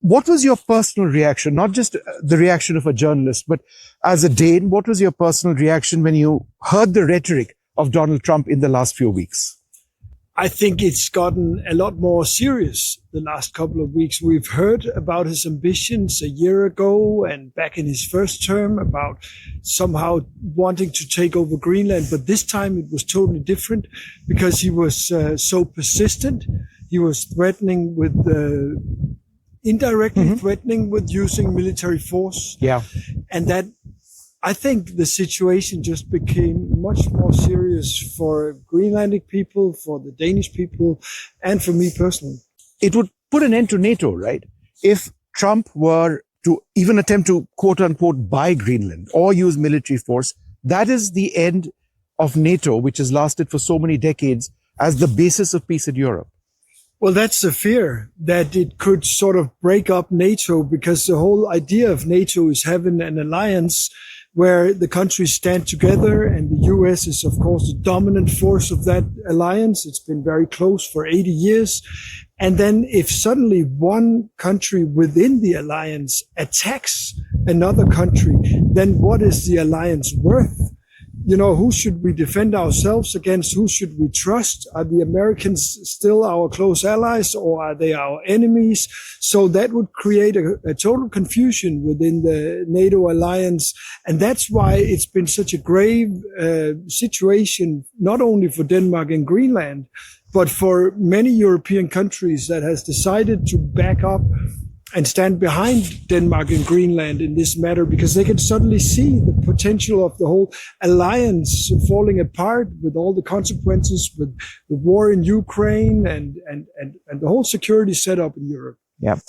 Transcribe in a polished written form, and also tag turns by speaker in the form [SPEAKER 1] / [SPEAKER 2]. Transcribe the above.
[SPEAKER 1] What was your personal reaction? Not just the reaction of a journalist, but as a Dane, what was your personal reaction when you heard the rhetoric of Donald Trump in the last few weeks?
[SPEAKER 2] I think it's gotten a lot more serious the last couple of weeks. We've heard about his ambitions a year ago and back in his first term about somehow wanting to take over Greenland. But this time it was totally different because he was so persistent. He was threatening with indirectly threatening with using military force.
[SPEAKER 1] Yeah.
[SPEAKER 2] And that, I think the situation just became much more serious for Greenlandic people, for the Danish people, and for me personally.
[SPEAKER 1] It would put an end to NATO, right? If Trump were to even attempt to quote unquote buy Greenland or use military force, that is the end of NATO, which has lasted for so many decades as the basis of peace in Europe.
[SPEAKER 2] Well, that's the fear, that it could sort of break up NATO, because the whole idea of NATO is having an alliance where the countries stand together, and the US is, of course, the dominant force of that alliance. It's been very close for 80 years. And then if suddenly one country within the alliance attacks another country, then what is the alliance worth? You know, who should we defend ourselves against? Who should we trust? Are the Americans still our close allies, or are they our enemies? So that would create a total confusion within the NATO alliance. And that's why it's been such a grave situation, not only for Denmark and Greenland, but for many European countries that has decided to back up and stand behind Denmark and Greenland in this matter, because they can suddenly see the potential of the whole alliance falling apart with all the consequences, with the war in Ukraine and the whole security setup in Europe.
[SPEAKER 1] Yeah.